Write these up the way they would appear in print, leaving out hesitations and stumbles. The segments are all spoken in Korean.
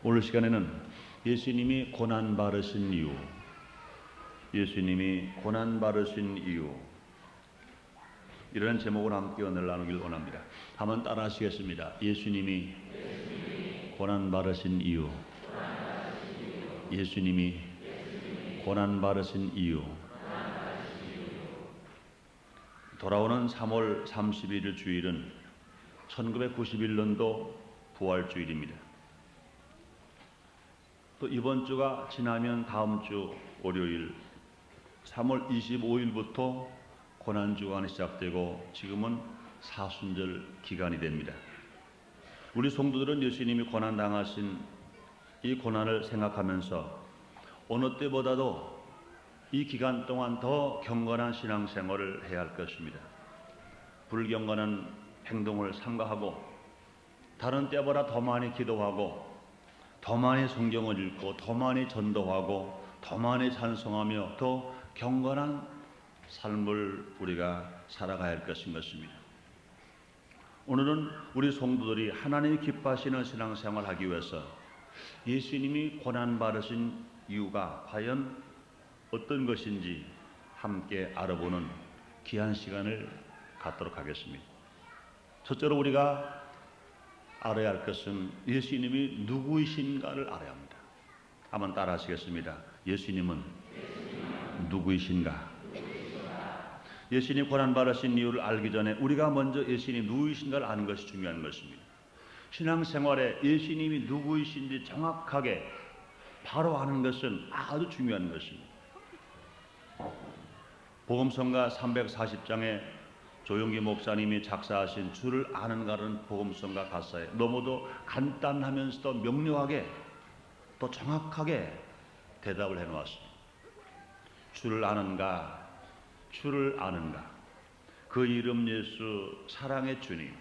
오늘 시간에는 예수님이 고난 받으신 이유, 예수님이 고난 받으신 이유, 이런 제목을 함께 오늘 나누길 원합니다. 한번 따라 하시겠습니다. 예수님이 고난 받으신 이유, 예수님이 고난 받으신 이유. 돌아오는 3월 31일 주일은 1991년도 부활주일입니다. 또 이번 주가 지나면 다음 주 월요일 3월 25일부터 고난주간이 시작되고 지금은 사순절 기간이 됩니다. 우리 성도들은 예수님이 고난당하신 이 고난을 생각하면서 어느 때보다도 이 기간 동안 더 경건한 신앙생활을 해야 할 것입니다. 불경건한 행동을 삼가하고 다른 때보다 더 많이 기도하고 더 많이 성경을 읽고 더 많이 전도하고 더 많이 찬송하며 더 경건한 삶을 우리가 살아가야 할 것인 것입니다. 오늘은 우리 성도들이 하나님이 기뻐하시는 신앙생활을 하기 위해서 예수님이 고난받으신 이유가 과연 어떤 것인지 함께 알아보는 귀한 시간을 갖도록 하겠습니다. 첫째로 우리가 알아야 할 것은 예수님이 누구이신가를 알아야 합니다. 한번 따라 하시겠습니다. 예수님은 누구이신가? 예수님 고난받으신 이유를 알기 전에 우리가 먼저 예수님이 누구이신가를 아는 것이 중요한 것입니다. 신앙생활에 예수님이 누구이신지 정확하게 바로 아는 것은 아주 중요한 것입니다. 복음성가 340장에 조용기 목사님이 작사하신 주를 아는가라는 복음성가 가사에 너무도 간단하면서도 명료하게 또 정확하게 대답을 해놓았습니다. 주를 아는가? 주를 아는가? 그 이름 예수 사랑의 주님,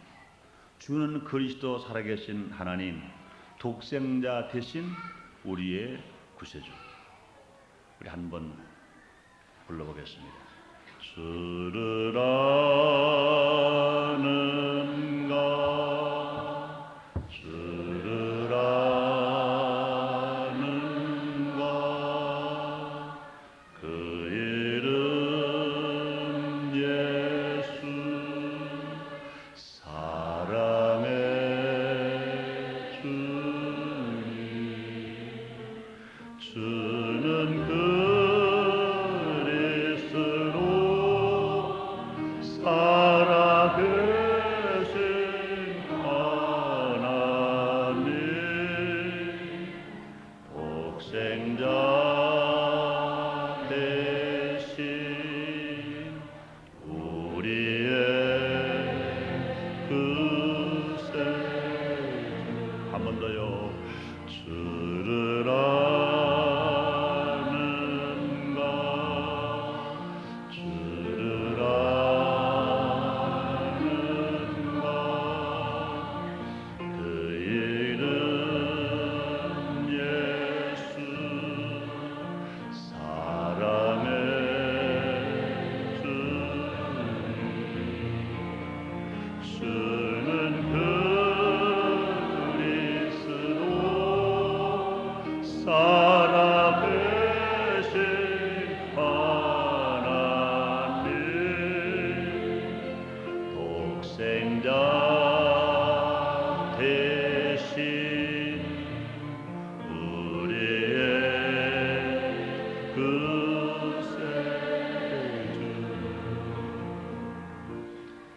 주는 그리스도 살아계신 하나님, 독생자 되신 우리의 구세주. 우리 한번 불러보겠습니다. 주를 아는가? 주를 아는가? 그 이름 예수 사랑의 주님, 주는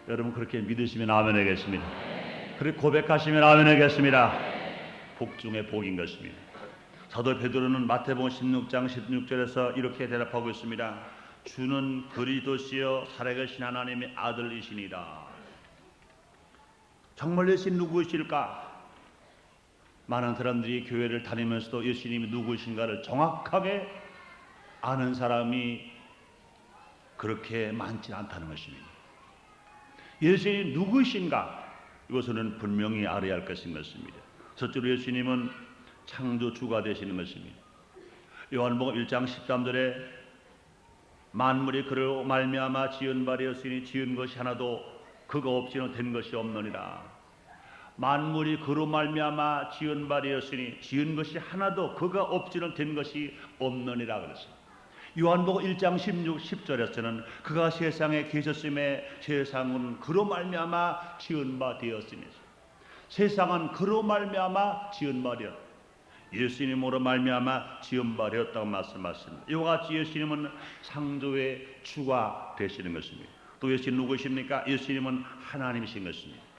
여러분 그렇게 믿으시면 아멘 하겠습니다. 그렇게 고백하시면 아멘 하겠습니다. 복 중에 복인 것입니다. 사도 베드로는 마태복음 16장 16절에서 이렇게 대답하고 있습니다. 주는 그리스도시요 살아계신 하나님의 아들이시니라. 정말 예수님 누구이실까? 많은 사람들이 교회를 다니면서도 예수님이 누구이신가를 정확하게 아는 사람이 그렇게 많지 않다는 것입니다. 예수님이 누구이신가? 이것은 분명히 알아야 할 것인 것입니다. 첫째로 예수님은 창조주가 되시는 것입니다. 요한복음 1장 13절에 만물이 그로 말미암아 지은 바 되었으니 지은 것이 하나도 그가 없이는 된 것이 없느니라. 만물이 그로 말미암아 지은 바 되었으니 지은 것이 하나도 그가 없이는 된 것이 없느니라 그랬어요. 요한복음 1장 10절에서는 그가 세상에 계셨음에 세상은 그로 말미암아 지은 바 되었으니 세상은 그로 말미암아 지은 바 되었다. 예수님으로 말미암아 지은 바 되었다고 말씀하십니다. 이와 같이 예수님은 창조의 주가 되시는 것입니다. 또 예수님 누구십니까? 예수님은 하나님이신 것입니다.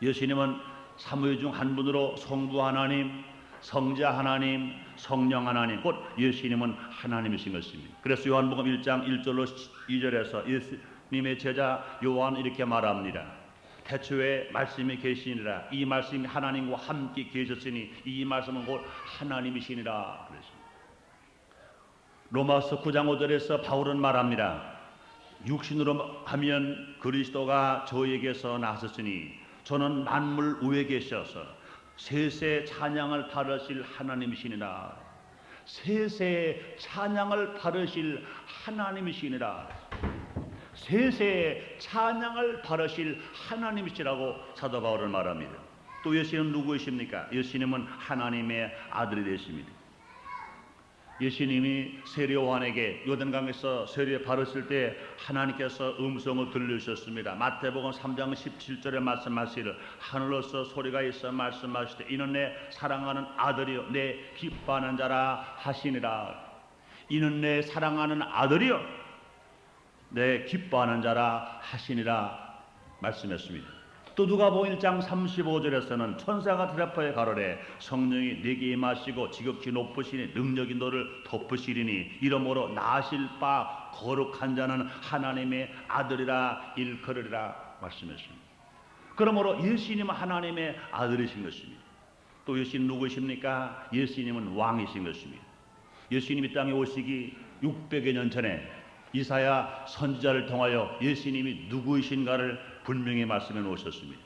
예수님은 삼위 중 한 분으로 성부 하나님, 성자 하나님, 성령 하나님, 곧 예수님은 하나님이신 것입니다. 그래서 요한복음 1장 1절로 2절에서 예수님의 제자 요한은 이렇게 말합니다. 태초에 말씀이 계시니라. 이 말씀이 하나님과 함께 계셨으니 이 말씀은 곧 하나님이시니라. 그랬습니다. 로마서 9장 5절에서 바울은 말합니다. 육신으로 하면 그리스도가 저에게서 나섰으니 저는 만물 위에 계셔서 세세 찬양을 받으실 하나님이시니라. 세세 찬양을 받으실 하나님이시니라. 세세 찬양을 받으실 하나님이시라고 사도 바울은 말합니다. 또 예수님은 누구이십니까? 예수님은 하나님의 아들이 되십니다. 예수님이 세례 요한에게 요단강에서 세례 받으실 때 하나님께서 음성을 들려주셨습니다. 마태복음 3장 17절에 말씀하시기를 하늘로서 소리가 있어 말씀하시되 이는 내 사랑하는 아들이요 내 기뻐하는 자라 하시니라. 이는 내 사랑하는 아들이요 내 기뻐하는 자라 하시니라 말씀했습니다. 또 누가복음 1장 35절에서는 천사가 대답하여 가로되 성령이 네게 임하시고 지극히 높으시니 능력이 너를 덮으시리니 이러므로 나실 바 거룩한 자는 하나님의 아들이라 일컬으리라 말씀했습니다. 그러므로 예수님은 하나님의 아들이신 것입니다. 또 예수님 누구십니까? 예수님은 왕이신 것입니다. 예수님이 땅에 오시기 600여 년 전에 이사야 선지자를 통하여 예수님이 누구이신가를 분명히 말씀해 놓으셨습니다.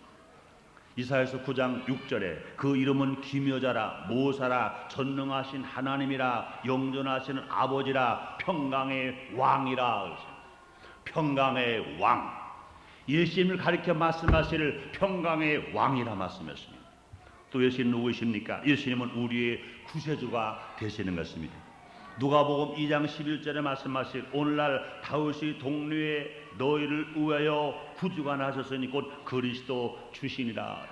이사야서 9장 6절에 그 이름은 기묘자라 모사라 전능하신 하나님이라 영존하시는 아버지라 평강의 왕이라. 평강의 왕, 예수님을 가리켜 말씀하시를 평강의 왕이라 말씀했습니다. 또 예수님 누구이십니까? 예수님은 우리의 구세주가 되시는 것입니다. 누가복음 2장 11절에 말씀하실 오늘날 다윗의 동료에 너희를 위하여 구주가 나셨으니 곧 그리스도 주시니라.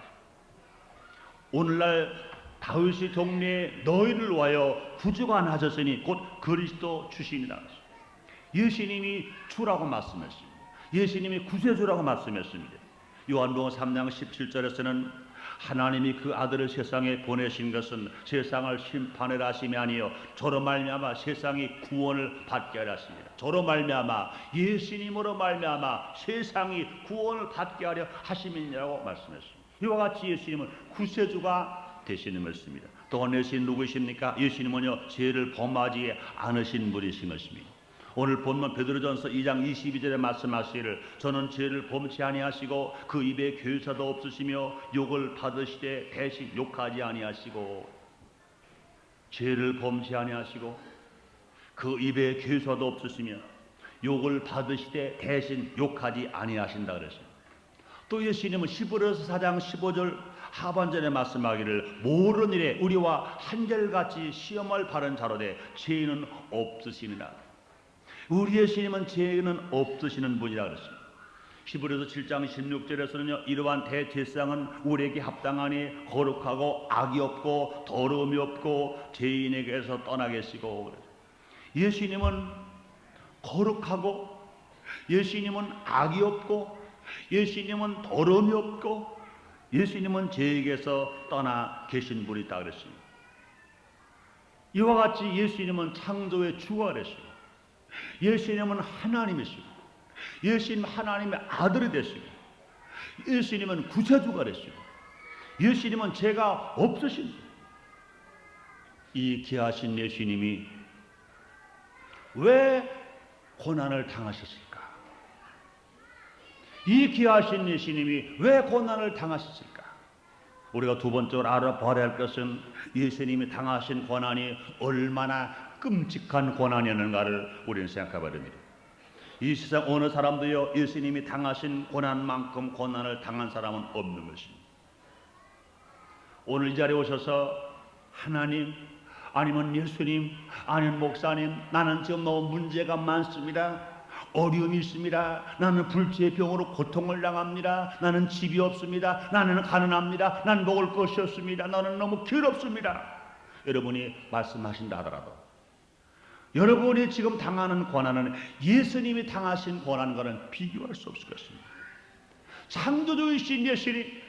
오늘날 다윗의 동료에 너희를 위하여 구주가 나셨으니 곧 그리스도 주시니라. 예수님이 주라고 말씀했습니다. 예수님이 구세주라고 말씀했습니다. 요한복음 3장 17절에서는 하나님이 그 아들을 세상에 보내신 것은 세상을 심판하려 하심이 아니요 저로 말미암아 세상이 구원을 받게 하려 하십니다. 저로 말미암아 예수님으로 말미암아 세상이 구원을 받게 하려 하심이라고 말씀했습니다. 이와 같이 예수님은 구세주가 되시는 것입니다. 또한 예수님 누구이십니까? 예수님은요 죄를 범하지 않으신 분이신 것입니다. 오늘 본문 베드로전서 2장 22절에 말씀하시기를 저는 죄를 범치 아니하시고 그 입에 교사도 없으시며 욕을 받으시되 대신 욕하지 아니하시고, 죄를 범치 아니하시고 그 입에 교사도 없으시며 욕을 받으시되 대신 욕하지 아니하신다 그랬어요. 또 예수님은 히브리서 4장 15절 하반절에 말씀하기를 모르는 일에 우리와 한결같이 시험을 받은 자로되 죄는 없으시니라. 우리 예수님은 죄는 없으시는 분이라 그랬습니다. 히브리서 7장 16절에서는요 이러한 대제사장은 우리에게 합당하니 거룩하고 악이 없고 더러움이 없고 죄인에게서 떠나 계시고 그랬어요. 예수님은 거룩하고 예수님은 악이 없고 예수님은 더러움이 없고 예수님은 죄에게서 떠나 계신 분이 있다 그랬습니다. 이와 같이 예수님은 창조의 주가 되시고 예수님은 하나님이시고 예수님 하나님의 아들이 되시고 예수님은 구세주가 되시고 예수님은 죄가 없으신 분. 이 귀하신 예수님이 왜 고난을 당하셨을까? 이 귀하신 예수님이 왜 고난을 당하셨을까? 우리가 두 번째로 알아봐야 할 것은 예수님이 당하신 고난이 얼마나 끔찍한 고난이었는가를 우리는 생각해봐야 됩니다. 이 세상 어느 사람도요 예수님이 당하신 고난만큼 고난을 당한 사람은 없는 것입니다. 오늘 이 자리에 오셔서 하나님, 아니면 예수님, 아니면 목사님, 나는 지금 너무 문제가 많습니다. 어려움이 있습니다. 나는 불치의 병으로 고통을 당합니다. 나는 집이 없습니다. 나는 가난합니다. 나는 먹을 것이 없습니다. 나는 너무 괴롭습니다. 여러분이 말씀하신다 하더라도 여러분이 지금 당하는 고난은 예수님이 당하신 고난과는 비교할 수 없을 것입니다. 창조주이신 예수님,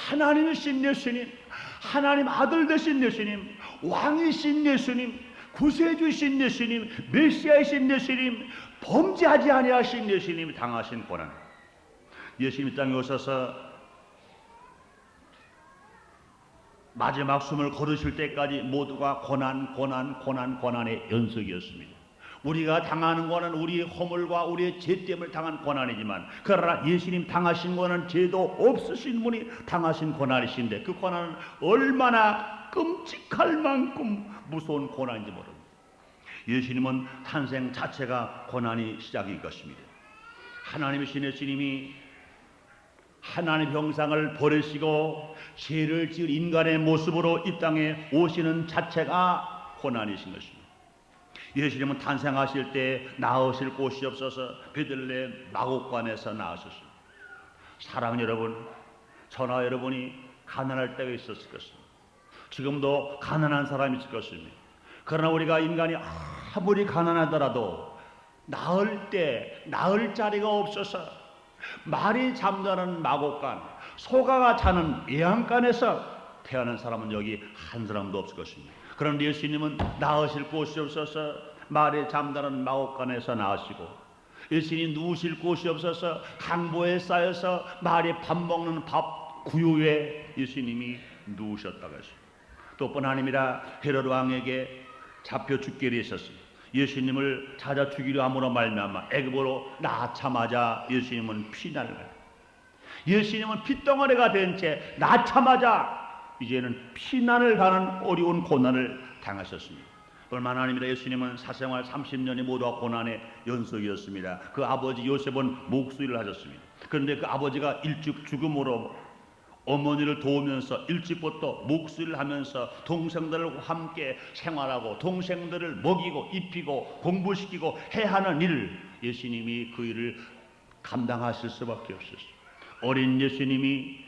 하나님이신 예수님, 하나님 아들 되신 예수님, 왕이신 예수님, 구세주이신 예수님, 메시아이신 예수님, 범죄하지 아니하신 예수님이 당하신 고난, 예수님이 땅에 오셔서 마지막 숨을 거두실 때까지 모두가 고난의 연속이었습니다. 우리가 당하는 고난은 우리의 허물과 우리의 죄 때문에 당한 고난이지만, 그러나 예수님 당하신 고난은 죄도 없으신 분이 당하신 고난이신데, 그 고난은 얼마나 끔찍할 만큼 무서운 고난인지 모릅니다. 예수님은 탄생 자체가 고난이 시작인 것입니다. 하나님이신 예수님이 하나님의 형상을 버리시고 죄를 지은 인간의 모습으로 이 땅에 오시는 자체가 고난이신 것입니다. 예수님은 탄생하실 때 낳으실 곳이 없어서 베들레헴 마곡간에서 낳으셨습니다. 사랑하는 여러분, 저나 여러분이 가난할 때가 있었을 것입니다. 지금도 가난한 사람이 있을 것입니다. 그러나 우리가 인간이 아무리 가난하더라도 낳을 때 낳을 자리가 없어서 말이 잠자는 마곡간, 소가가 자는 예양간에서 태어난 사람은 여기 한 사람도 없을 것입니다. 그런데 예수님은 낳으실 곳이 없어서 말이 잠자는 마곡간에서 낳으시고, 예수님이 누우실 곳이 없어서 강보에 쌓여서 말이 밥 먹는 밥 구유에 예수님이 누우셨다고 했습니다. 또뿐 아니라 헤롯 왕에게 잡혀 죽게 되셨습니다. 예수님을 찾아 죽이려 함으로 말미암아 애굽으로 낳자마자 예수님은 피난을 가요. 예수님은 핏덩어리가 된 채 낳자마자 이제는 피난을 가는 어려운 고난을 당하셨습니다. 얼마나 아닙니다. 예수님은 사생활 30년이 모두가 고난의 연속이었습니다. 그 아버지 요셉은 목수일을 하셨습니다. 그런데 그 아버지가 일찍 죽음으로 어머니를 도우면서 일찍부터 목수일을 하면서 동생들과 함께 생활하고 동생들을 먹이고 입히고 공부시키고 해야 하는 일, 예수님이 그 일을 감당하실 수밖에 없었어요. 어린 예수님이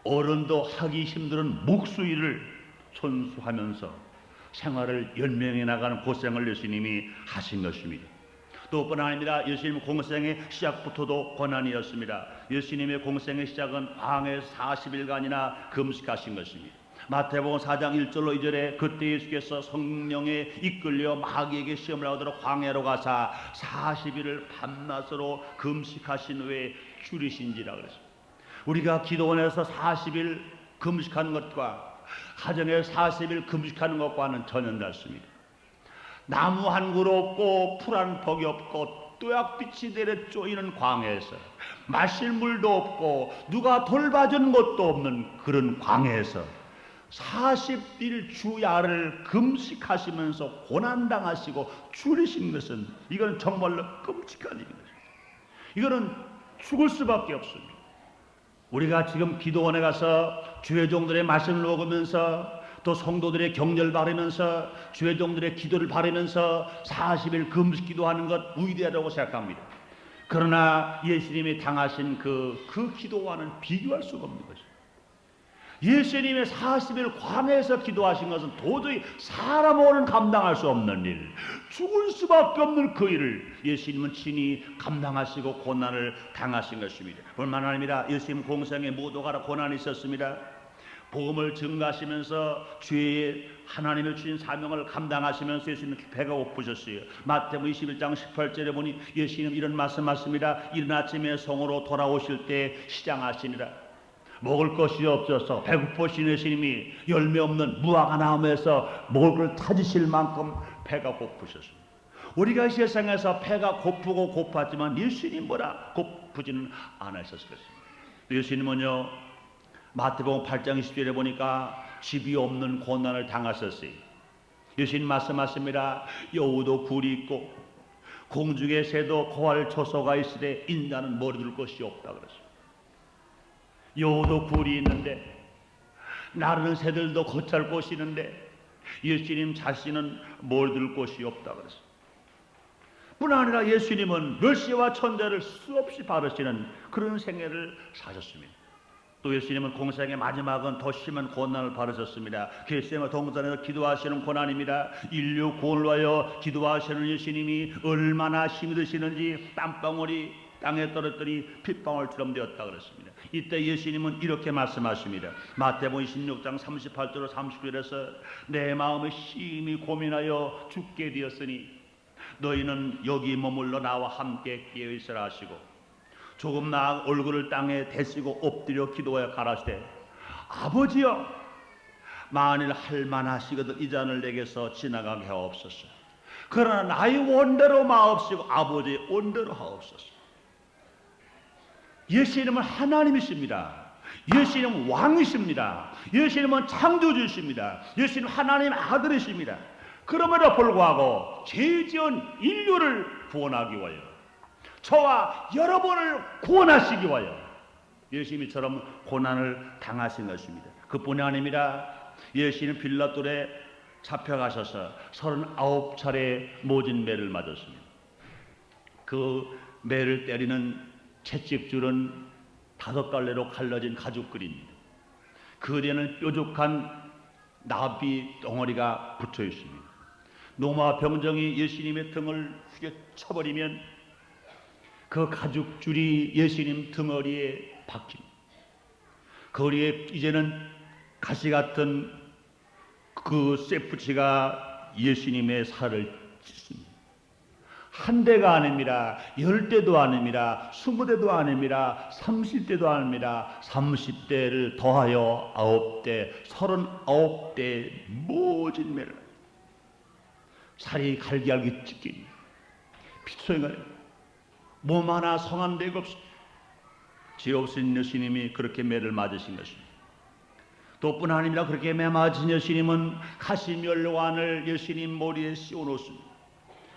어른도 하기 힘든 목수일을 손수하면서 생활을 연명해 나가는 고생을 예수님이 하신 것입니다. 또뿐 아닙니다. 예수님 공생의 시작부터도 고난이었습니다. 예수님의 공생의 시작은 광야에서 40일간이나 금식하신 것입니다. 마태복음 4장 1절로 2절에 그때 예수께서 성령에 이끌려 마귀에게 시험을 하도록 광야로 가사 40일을 밤낮으로 금식하신 후에 줄이신지라 그랬습니다. 우리가 기도원에서 40일 금식하는 것과 가정에서 40일 금식하는 것과는 전혀 다릅니다. 나무 한 그루 없고 풀 한 퍽이 없고 또약빛이 내려 쪼이는 광야에서 마실 물도 없고 누가 돌봐준 것도 없는 그런 광야에서 40일 주야를 금식하시면서 고난당하시고 줄이신 것은, 이건 정말로 끔찍한 일입니다. 이거는 죽을 수밖에 없습니다. 우리가 지금 기도원에 가서 주회종들의 말씀을 먹으면서 또 성도들의 격려를 바라면서 주회종들의 기도를 바라면서 40일 금식 기도하는 것 위대하다고 생각합니다. 그러나 예수님이 당하신 그 기도와는 비교할 수가 없는 것입니다. 예수님의 40일 광야에서 기도하신 것은 도저히 사람으로는 감당할 수 없는 일, 죽을 수밖에 없는 그 일을 예수님은 친히 감당하시고 고난을 당하신 것입니다. 뿐만 아니라 예수님 공생에 모두가 고난이 있었습니다. 복음을 증가하시면서 주의 하나님의 주신 사명을 감당하시면서 예수님 배가 고프셨어요. 마태복음 21장 18절에 보니 예수님 이런 말씀하십니다. 이른 아침에 성으로 돌아오실 때 시장하시니라. 먹을 것이 없어서 배고프신 예수님이 열매 없는 무화과나무에서 먹을 걸 찾으실 만큼 배가 고프셨습니다. 우리가 이 세상에서 배가 고프고 고팠지만 예수님보다 고프지는 않으셨을 것입니다. 예수님은요, 마태복음 8장 20절에 보니까 집이 없는 고난을 당하셨어요. 예수님 말씀하십니다. 여우도 굴이 있고 공중의 새도 고할 초소가 있으되 인자는 머리 둘 것이 없다 그랬습니다. 여우도 굴이 있는데 나르는 새들도 거칠 곳이 있는데 예수님 자신은 뭘 들 곳이 없다 그랬어요. 뿐 아니라 예수님은 멸시와 천대를 수없이 받으시는 그런 생애를 사셨습니다. 또 예수님은 공생의 마지막은 더 심한 고난을 받으셨습니다. 겟세마네 동산에서 기도하시는 고난입니다. 인류 구원을 위하여 기도하시는 예수님이 얼마나 힘이 드시는지 땀방울이 땅에 떨어뜨리 핏방울처럼 되었다 그랬습니다. 이때 예수님은 이렇게 말씀하십니다. 마태복음 26장 38절 39절에서 내 마음을 심히 고민하여 죽게 되었으니 너희는 여기 머물러 나와 함께 깨어있으라 하시고 조금 나아 얼굴을 땅에 대시고 엎드려 기도하여 가라사대 아버지여 만일 할만하시거든 이 잔을 내게서 지나가게 하옵소서. 그러나 나의 원대로 마옵시고 아버지의 원대로 하옵소서. 예수님은 하나님이십니다. 예수님은 왕이십니다. 예수님은 창조주이십니다. 예수님은 하나님의 아들이십니다. 그럼에도 불구하고 죄 지은 인류를 구원하기 위하여 저와 여러분을 구원하시기 위하여 예수님처럼 고난을 당하신 것입니다. 그뿐이 아닙니다. 예수님 빌라돌에 잡혀가셔서 39차례 모진 매를 맞았습니다. 그 매를 때리는 채찍줄은 5갈래로 갈라진 가죽끈입니다. 그 뒤에는 뾰족한 나비 덩어리가 붙어 있습니다. 노마 병정이 예수님의 등을 후려쳐버리면 그 가죽줄이 예수님 등허리에 박힙니다. 그 허리에 이제는 가시 같은 그 쇠붙이가 예수님의 살을 찢습니다. 한 대가 아닙니다. 10대도 아닙니다. 20대도 아닙니다. 30대도 아닙니다. 30대를 더하여 9대, 39대 모진 매를 살이 갈기갈기 찢긴 피소행하여 몸 하나 성한 데가 없습니다. 죄 없으신 예수님이 그렇게 매를 맞으신 것입니다. 또뿐 아닙니다. 그렇게 매 맞은 예수님은 가시면류관을 예수님 머리에 씌워놓습니다.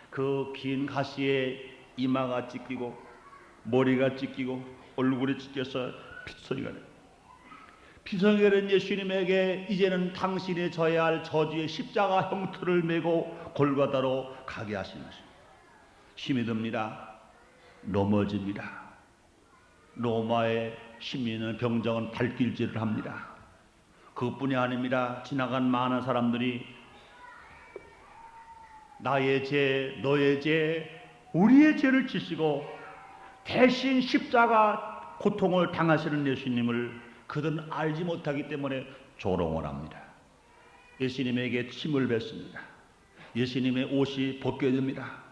그 긴 가시에 이마가 찢기고 머리가 찢기고 얼굴이 찢겨서 피소리가 나요. 피소리가 된 예수님에게 이제는 당신이 져야 할 저주의 십자가 형틀을 메고 골고다로 가게 하신 것입니다. 힘이 듭니다. 넘어집니다. 로마의 시민은 병정은 발길질을 합니다. 그것뿐이 아닙니다. 지나간 많은 사람들이 나의 죄, 너의 죄, 우리의 죄를 지시고 대신 십자가 고통을 당하시는 예수님을 그들은 알지 못하기 때문에 조롱을 합니다. 예수님에게 침을 뱉습니다. 예수님의 옷이 벗겨집니다.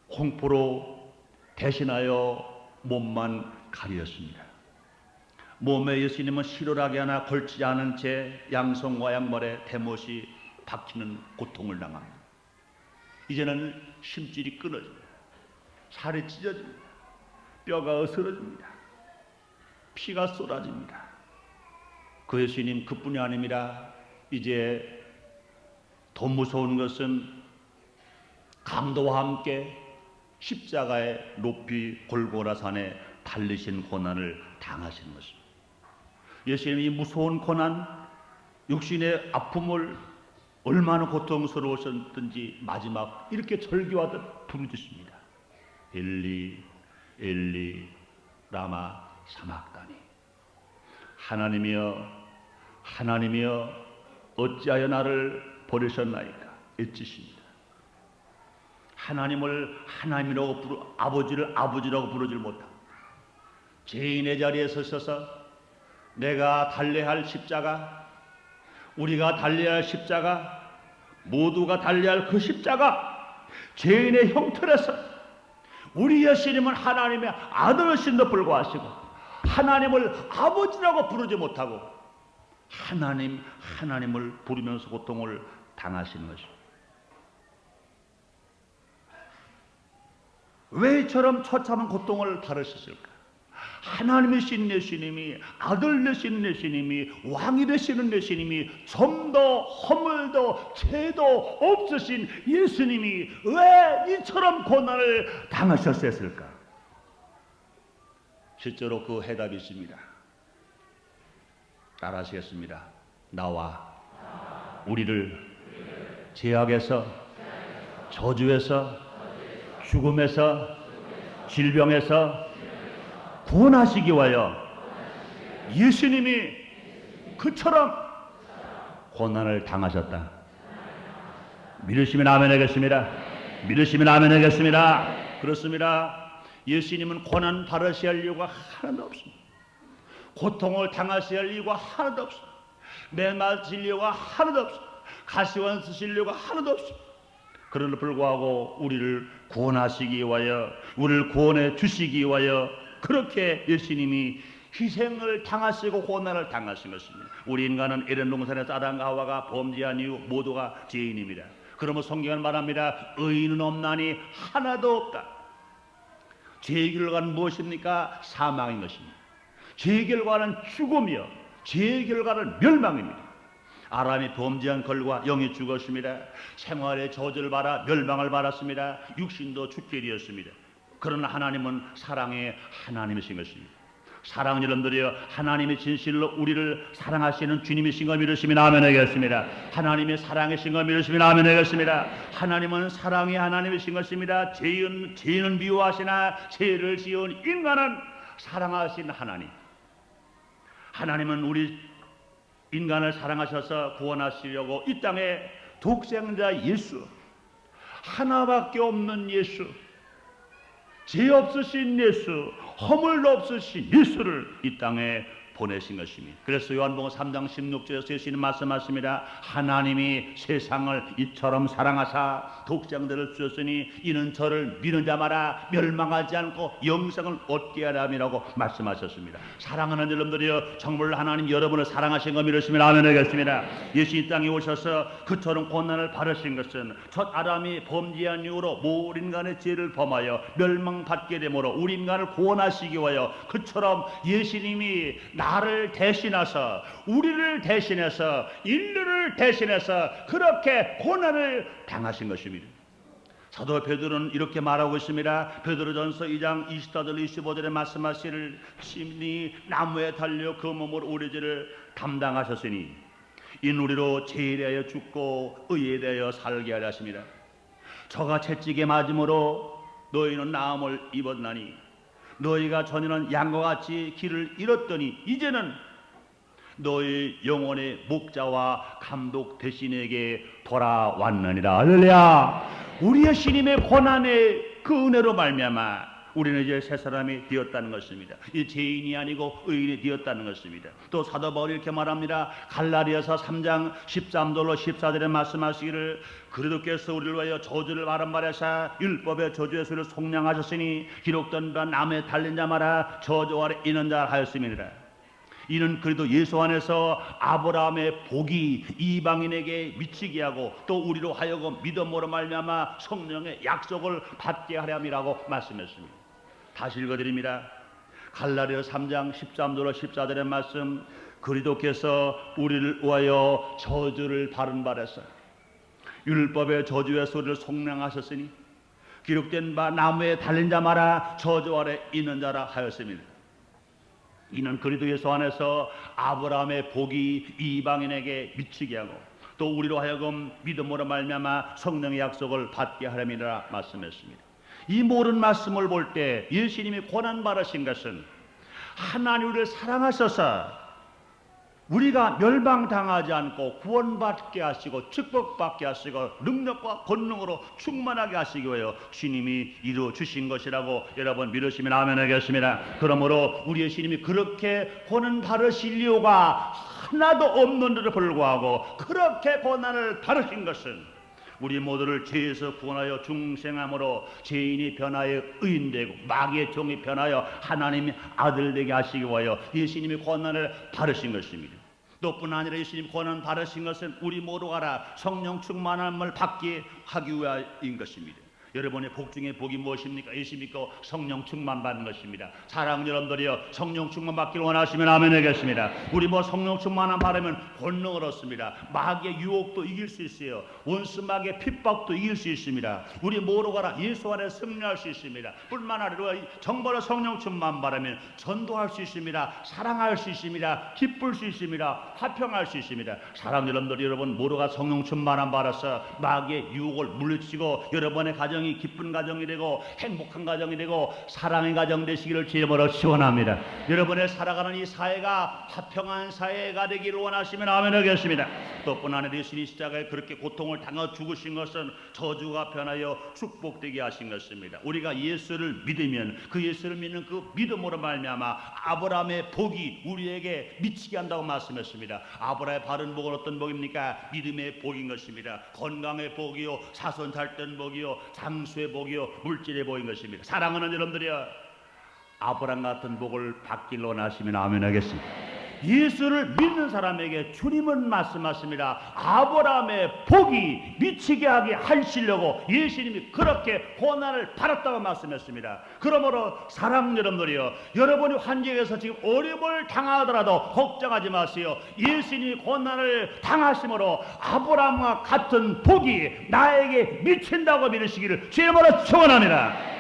홍포로 대신하여 몸만 가리었습니다. 몸에 예수님은 실오라기 하나 걸치지 않은 채 양손과 양말에 대못이 박히는 고통을 당합니다. 이제는 심줄이 끊어집니다. 살이 찢어집니다. 뼈가 으스러집니다. 피가 쏟아집니다. 그 예수님 그뿐이 아닙니다. 이제 더 무서운 것은 강도와 함께 십자가의 높이 골고라산에 달리신 고난을 당하시는 것입니다. 예수님이 무서운 고난, 육신의 아픔을 얼마나 고통스러우셨든지 마지막 이렇게 절규하듯 부르짖습니다. 엘리 엘리 라마 사막다니. 하나님이여 하나님이여 어찌하여 나를 버리셨나이까. 애쓰십니다. 하나님을 하나님이라고 아버지를 아버지라고 부르질 못하고 죄인의 자리에 서셔서 내가 달려야 할 십자가, 우리가 달려야 할 십자가, 모두가 달려야 할 그 십자가, 죄인의 형틀에서 우리 예수님은 하나님의 아들이신도 불구하시고 하나님을 아버지라고 부르지 못하고 하나님을 부르면서 고통을 당하시는 것입니다. 왜 이처럼 처참한 고통을 받으셨을까? 하나님이신 예수님이, 아들 되신 예수님이, 왕이 되시는 예수님이, 점도 허물도 죄도 없으신 예수님이 왜 이처럼 고난을 당하셨을까? 실제로 그 해답이 있습니다. 따라하시겠습니다. 나와 우리를 죄악에서, 저주에서, 죽음에서, 질병에서 구원하시기 위하여 예수님이 그처럼 고난을 당하셨다. 믿으시면 아멘 하겠습니다. 믿으시면 아멘 하겠습니다. 그렇습니다. 예수님은 고난 받으셔야 할 이유가 하나도 없습니다. 고통을 당하셔야 할 이유가 하나도 없습니다. 매맞을 이유가 하나도 없습니다. 가시관 쓰실 이유가 하나도 없습니다. 그럼에도 불구하고 우리를 구원하시기 위하여, 우리를 구원해 주시기 위하여 그렇게 예수님이 희생을 당하시고 고난을 당하신 것입니다. 우리 인간은 에덴 동산에서 아담과 하와가 범죄한 이후 모두가 죄인입니다. 그러면 성경은 말합니다. 의인은 없나니 하나도 없다. 죄의 결과는 무엇입니까? 사망인 것입니다. 죄의 결과는 죽음이요, 죄의 결과는 멸망입니다. 아람이 범죄한 결과 영이 죽었습니다. 생활의 저주를 받아 멸망을 받았습니다. 육신도 죽게 되었습니다. 그러나 하나님은 사랑의 하나님이신 것입니다. 사랑하는 여러분들이여, 하나님이 진실로 우리를 사랑하시는 주님이신 걸 믿으시면 아멘 하겠습니다. 하나님의 사랑이신 걸 믿으시면 아멘 하겠습니다. 하나님은 사랑의 하나님이신 것입니다. 죄인은 미워하시나 죄를 지은 인간은 사랑하신 하나님. 하나님은 우리 인간을 사랑하셔서 구원하시려고 이 땅에 독생자 예수, 하나밖에 없는 예수, 죄 없으신 예수, 허물도 없으신 예수를 이 땅에 보내신 것입니다. 그래서 요한복음 3장 16절에서 예수님 말씀하십니다. 하나님이 세상을 이처럼 사랑하사 독생자를 주셨으니 이는 저를 믿는 자마다 멸망하지 않고 영생을 얻게 하람이라고 말씀하셨습니다. 사랑하는 여러분들이여, 정말 하나님 여러분을 사랑하신 거 믿으시면 아멘 하겠습니다. 예수 이 땅에 오셔서 그처럼 고난을 받으신 것은 첫 아담이 범죄한 이후로 모든 인간의 죄를 범하여 멸망받게 되므로 우리 인간을 구원하시기 위하여 그처럼 예수님이 나를 대신해서, 우리를 대신해서, 인류를 대신해서 그렇게 고난을 당하신 것입니다. 사도 베드로는 이렇게 말하고 있습니다. 베드로전서 2장 24절 25절에 말씀하시를 심히 나무에 달려 그 몸으로 우리 죄를 담당하셨으니 이는 우리로 죄에 대하여 죽고 의에 대하여 살게 하려 하십니다. 저가 채찍에 맞음으로 너희는 나음을 입었나니 너희가 전에는 양과 같이 길을 잃었더니 이제는 너희 영혼의 목자와 감독 대신에게 돌아왔느니라. 할렐루야. 우리의 신임의 고난의 그 은혜로 말미암아 우리는 이제 새 사람이 되었다는 것입니다. 이 죄인이 아니고 의인이 되었다는 것입니다. 또 사도 바울이 이렇게 말합니다. 갈라디아서 3장 13절로 14절에 말씀하시기를 그리스도께서 우리를 위하여 저주를 바람바라사 율법의 저주의 수를 속량하셨으니 기록된 바 남에 달린 자마다 저주 아래 있는 자 하였음이니라. 이는 그래도 예수 안에서 아브라함의 복이 이방인에게 미치게 하고 또 우리로 하여금 믿음으로 말미암아 성령의 약속을 받게 하렴이라고 말씀했습니다. 다시 읽어드립니다. 갈라디아서 3장 13절로 14절의 말씀, 그리스도께서 우리를 위하여 저주를 바른바라사 율법의 저주의 소리를 속량하셨으니 기록된 바 나무에 달린 자마다 저주 아래 있는 자라 하였습니다. 이는 그리스도 예수 안에서 아브라함의 복이 이방인에게 미치게 하고 또 우리로 하여금 믿음으로 말미암아 성령의 약속을 받게 하렴이라 말씀했습니다. 이 모든 말씀을 볼 때 예수님이 고난 받으신 것은 하나님 우리를 사랑하셔서 우리가 멸망당하지 않고 구원받게 하시고 축복받게 하시고 능력과 권능으로 충만하게 하시기 위하여 주님이 이루어 주신 것이라고 여러분 믿으시면 아멘 하겠습니다. 그러므로 우리의 주님이 그렇게 고난 받으실 이유가 하나도 없는데도 불구하고 그렇게 고난을 받으신 것은 우리 모두를 죄에서 구원하여 중생함으로 죄인이 변하여 의인되고 마귀의 종이 변하여 하나님의 아들 되게 하시기 위하여 예수님이 고난을 받으신 것입니다. 또 뿐 아니라 예수님 고난 받으신 것은 우리 모두가 성령 충만함을 받게 하기 위하여인 것입니다. 여러분의 복 중에 복이 무엇입니까? 예수 믿고 성령 충만 받는 것입니다. 사랑하는 여러분들이여, 성령 충만 받기를 원하시면 아멘 하겠습니다. 우리 성령 충만함 바라면 권능을 얻습니다. 마귀의 유혹도 이길 수 있어요. 원수 마귀의 핍박도 이길 수 있습니다. 우리 모로가라 예수 안에 승리할 수 있습니다. 뿐만 아니라 정말로 성령 충만 바라면 전도할 수 있습니다. 사랑할 수 있습니다. 기쁠 수 있습니다. 화평할 수 있습니다. 사랑하는 여러분들, 여러분 모두가 성령 충만함 받아서 마귀의 유혹을 물리치고 여러분의 가정이 기쁜 가정이 되고 행복한 가정이 되고 사랑의 가정 되시기를 주님으로 축원합니다. 여러분의 살아가는 이 사회가 화평한 사회가 되기를 원하시면 아멘 하겠습니다. 또뿐 아니라 예수님이 십자가에 그렇게 고통을 당하 죽으신 것은 저주가 변하여 축복되게 하신 것입니다. 우리가 예수를 믿으면 그 예수를 믿는 그 믿음으로 말미암아 아브라함의 복이 우리에게 미치게 한다고 말씀했습니다. 아브라함의 바른 복은 어떤 복입니까? 믿음의 복인 것입니다. 건강의 복이요, 자손 잘 된 복이요, 장수의 복이요, 물질의 복인 것입니다. 사랑하는 여러분들이여, 아브라함 같은 복을 받길 원하시면 아멘 하겠습니다. 예수를 믿는 사람에게 주님은 말씀하십니다. 아브라함의 복이 미치게 하게 하시려고 예수님이 그렇게 고난을 받았다고 말씀했습니다. 그러므로 사랑하는 여러분들이요, 여러분이 환경에서 지금 어려움을 당하더라도 걱정하지 마세요. 예수님이 고난을 당하심으로 아브라함과 같은 복이 나에게 미친다고 믿으시기를 주님으로 축원합니다.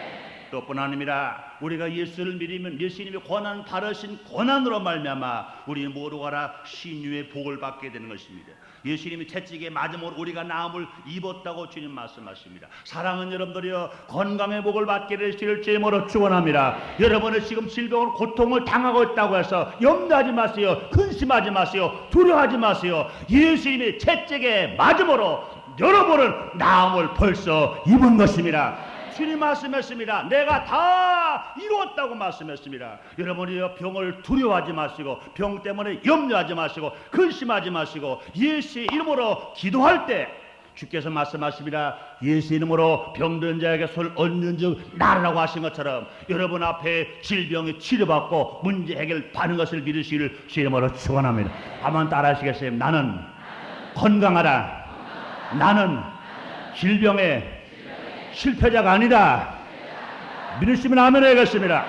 또뿐 아닙니다. 우리가 예수를 믿으면 예수님이 고난 받으신 고난으로 말미암아 우리 모두가 신유의 복을 받게 되는 것입니다. 예수님이 채찍에 맞음으로 우리가 나음을 입었다고 주님 말씀하십니다. 사랑하는 여러분들이여, 건강의 복을 받게 되시기를 주님으로 축원합니다. 여러분은 지금 질병으로 고통을 당하고 있다고 해서 염려하지 마세요. 근심하지 마세요. 두려워하지 마세요. 예수님이 채찍에 맞음으로 여러분은 나음을 벌써 입은 것입니다. 주님 말씀했습니다. 내가 다 이루었다고 말씀했습니다. 여러분이 병을 두려워하지 마시고, 병 때문에 염려하지 마시고, 근심하지 마시고, 예수의 이름으로 기도할 때 주께서 말씀하십니다. 예수 이름으로 병든 자에게 손을 얹는 즉 나으라고 하신 것처럼 여러분 앞에 질병이 치료받고 문제 해결받는 것을 믿으시기를 주님으로 축원합니다. 한번 따라하시겠어요? 나는 건강하다. 나는 질병에 실패자가 아니다. 믿으시면 아멘 하겠습니다.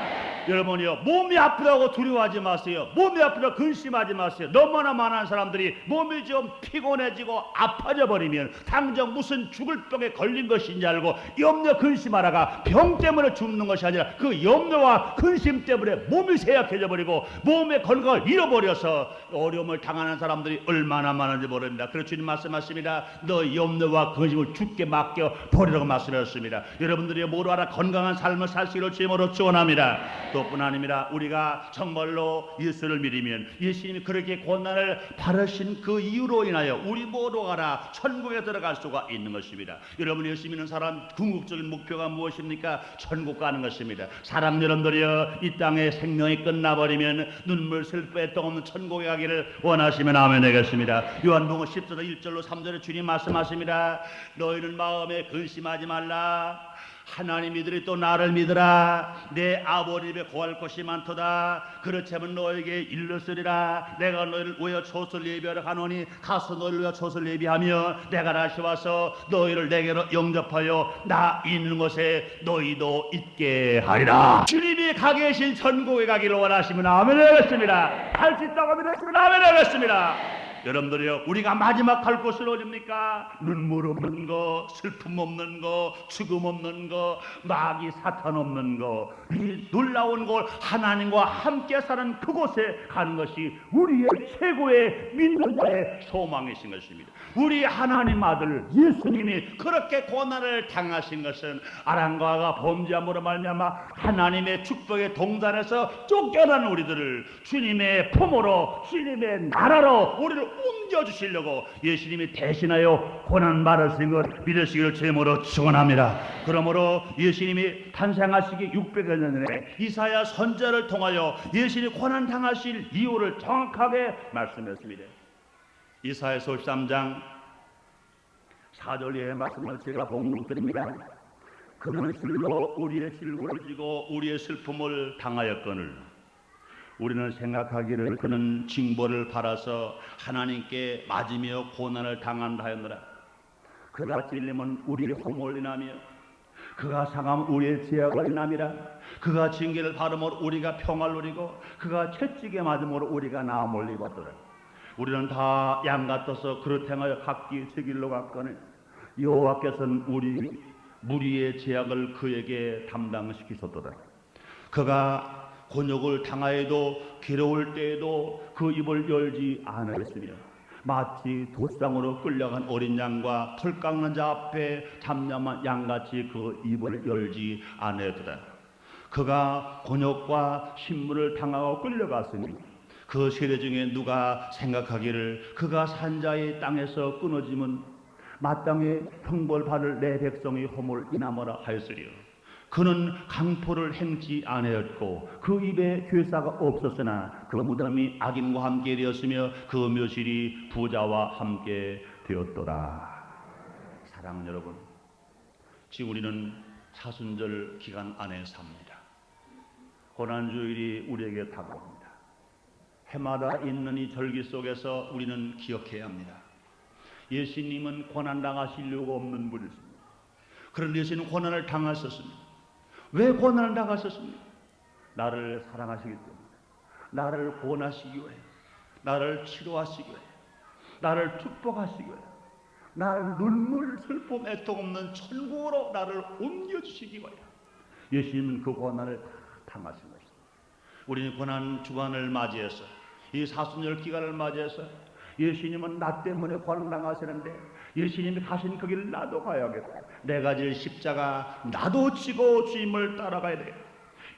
여러분이요, 몸이 아프다고 두려워하지 마세요. 몸이 아프다고 근심하지 마세요. 너무나 많은 사람들이 몸이 좀 피곤해지고 아파져 버리면 당장 무슨 죽을 병에 걸린 것인지 알고 염려 근심하다가 병 때문에 죽는 것이 아니라 그 염려와 근심 때문에 몸이 쇠약해져 버리고 몸의 건강을 잃어버려서 어려움을 당하는 사람들이 얼마나 많은지 모릅니다. 그래서 주님 말씀하십니다. 너 염려와 근심을 주께 맡겨 버리라고 말씀하셨습니다. 여러분들이 모두 알아 건강한 삶을 살시기를 주님으로 축원합니다. 또뿐 아닙니다. 우리가 정말로 예수를 믿으면 예수님이 그렇게 고난을 받으신 그 이유로 인하여 우리 모두가 천국에 들어갈 수가 있는 것입니다. 여러분, 예수 믿는 사람 궁극적인 목표가 무엇입니까? 천국 가는 것입니다. 사랑 여러분들이여, 이 땅에 생명이 끝나버리면 눈물 슬퍼에 또 없는 천국에 가기를 원하시면 아멘 하겠습니다. 요한복음 10장 1절로 3절에 주님 말씀하십니다. 너희는 마음에 근심하지 말라. 하나님 믿으리 또 나를 믿으라. 내 아버지 집에 구할 것이 많도다. 그렇지 않으면 너에게 일렀으리라. 내가 너희를 위하여 초소를 예비하러 가노니 가서 너희를 위하여 초소를 예비하며 내가 다시 와서 너희를 내게로 영접하여 나 있는 곳에 너희도 있게 하리라. 주님이 가 계신 천국에 가기를 원하시면 아멘 하겠습니다. 할 수 있다고 믿으시면 아멘 하겠습니다. 여러분들이요, 우리가 마지막 갈 곳은 어디입니까? 눈물 없는 거, 슬픔 없는 거, 죽음 없는 거, 마귀 사탄 없는 거, 이 놀라운 곳 하나님과 함께 사는 그곳에 가는 것이 우리의 최고의 믿는 자의 소망이신 것입니다. 우리 하나님 아들 예수님이 그렇게 고난을 당하신 것은 아람과가 범죄함으로 말미암아 하나님의 축복의 동산에서 쫓겨나는 우리들을 주님의 품으로, 주님의 나라로 우리를 옮겨주시려고 예수님이 대신하여 고난 받으신 것 믿으시기를 주님으로 축원합니다. 그러므로 예수님이 탄생하시기 600여 년 전에 이사야 선지자를 통하여 예수님이 고난 당하실 이유를 정확하게 말씀했습니다. 이사야서 53장 4절의 말씀을 제가 봉독드립니다. 그는 실로 우리의 실고를 지고 우리의 슬픔을 당하였거늘 우리는 생각하기를 그는 징벌을 받아서 하나님께 맞으며 고난을 당한다 하였노라. 그가 찔림은 우리의 홍을 인하며 그가 상하면 우리의 죄악을 남이라. 그가 징계를 받음으로 우리가 평화를 누리고 그가 채찍에 맞음으로 우리가 나음을 입었더라. 우리는 다 양 같아서 그릇 행하여 각기 제 길로 갔거늘 여호와께서는 우리 무리의 죄악을 그에게 담당시키셨도다. 그가 곤욕을 당하여도 괴로울 때에도 그 입을 열지 않았으며 마치 도쌍으로 끌려간 어린 양과 털 깎는 자 앞에 잠잠한 양같이 그 입을 열지 않았더라. 그가 곤욕과 신문을 당하고 끌려갔으니 그 세대 중에 누가 생각하기를 그가 산자의 땅에서 끊어지면 마땅히 형벌받을 내 백성이 허물 인하머라 하였으리요. 그는 강포를 행치 아니하였고 그 입에 괴사가 없었으나 그 무덤이 악인과 함께 되었으며 그 묘실이 부자와 함께 되었더라. 사랑하는 여러분, 지금 우리는 사순절 기간 안에 삽니다. 고난주일이 우리에게 다가옵니다. 해마다 있는 이 절기 속에서 우리는 기억해야 합니다. 예수님은 고난당하실 이유가 없는 분이십니다. 그런데 예수님은 고난을 당하셨습니다. 왜 고난을 당하셨습니까? 나를 사랑하시기 때문에, 나를 구원하시기 위해, 나를 치료하시기 위해, 나를 축복하시기 위해, 나를 눈물, 슬픔, 애통 없는 천국으로 나를 옮겨주시기 위해 예수님은 그 고난을 당하신 것입니다. 우리는 고난 주간을 맞이해서 이 사순절 기간을 맞이해서 예수님은 나 때문에 고난당하시는데 예수님이 가신 그 길 나도 가야겠다. 내가 질 십자가 나도 지고 주님을 따라가야 돼.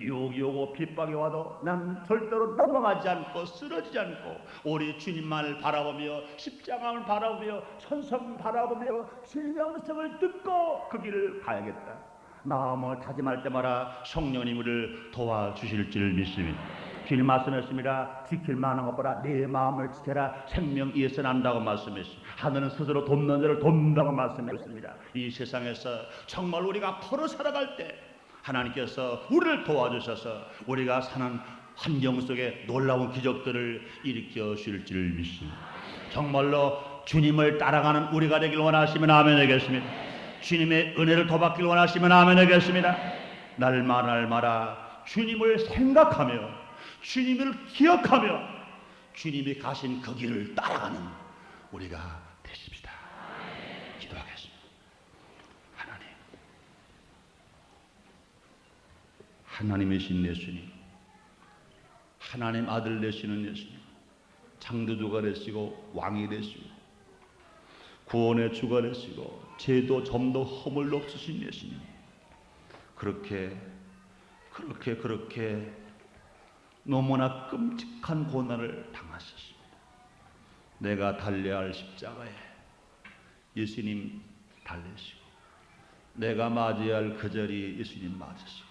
유혹이 오고 핍박이 와도 난 절대로 넘어가지 않고 쓰러지지 않고 우리 주님만을 바라보며 십자가를 바라보며 천성 바라보며 주님의 음성을 듣고 그 길을 가야겠다. 마음을 다짐할 때마다 성령님이 우리를 도와주실 줄 믿습니다. 주님 말씀했습니다. 지킬 만한 것보다 내 마음을 지켜라. 생명 이에서 난다고 말씀했습니다. 하늘은 스스로 돕는 자를 돕는다고 말씀했습니다. 이 세상에서 정말 우리가 걸어 살아갈 때 하나님께서 우리를 도와주셔서 우리가 사는 환경 속에 놀라운 기적들을 일으켜 주실 줄 믿습니다. 정말로 주님을 따라가는 우리가 되길 원하시면 아멘 하겠습니다. 주님의 은혜를 도받길 원하시면 아멘 하겠습니다. 날마다 주님을 생각하며 주님을 기억하며 주님이 가신 그 길을 따라가는 우리가 되십시다. 기도하겠습니다. 하나님이신 예수님, 하나님 아들 되시는 예수님, 창조주가 되시고 왕이 되시고 구원의 주가 되시고 죄도 점도 허물 없으신 예수님, 그렇게 너무나 끔찍한 고난을 당하셨습니다. 내가 달려야 할 십자가에 예수님 달리시고, 내가 맞이해야 할 그 자리 예수님 맞으시고,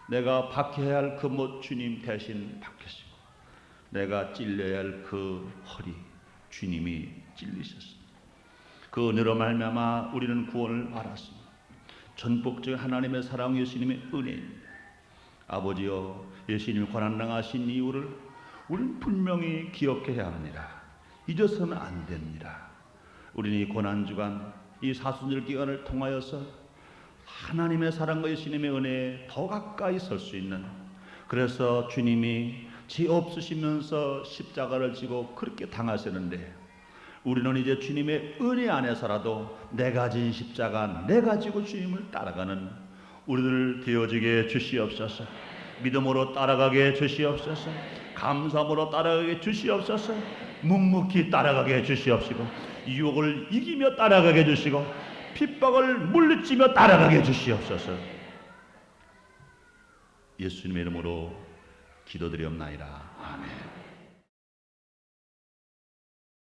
내가 박해야 할 그 못 주님 대신 박히시고, 내가 찔려야 할 그 허리 주님이 찔리셨습니다. 그 은혜로 말미암아 우리는 구원을 알았습니다. 전폭적인 하나님의 사랑, 예수님의 은혜입니다. 아버지여, 예수님이 고난당하신 이유를 우리는 분명히 기억해야 합니다. 잊어서는 안 됩니다. 우리는 이 고난주간, 이 사순절 기간을 통하여서 하나님의 사랑과 예수님의 은혜에 더 가까이 설 수 있는, 그래서 주님이 죄 없으시면서 십자가를 지고 그렇게 당하시는데 우리는 이제 주님의 은혜 안에서라도 내가 진 십자가 내가 지고 주님을 따라가는 우리들 되어지게 주시옵소서. 믿음으로 따라가게 주시옵소서. 감사함으로 따라가게 주시옵소서. 묵묵히 따라가게 주시옵시고, 유혹을 이기며 따라가게 주시고, 핍박을 물리치며 따라가게 주시옵소서. 예수님의 이름으로 기도드리옵나이다. 아멘.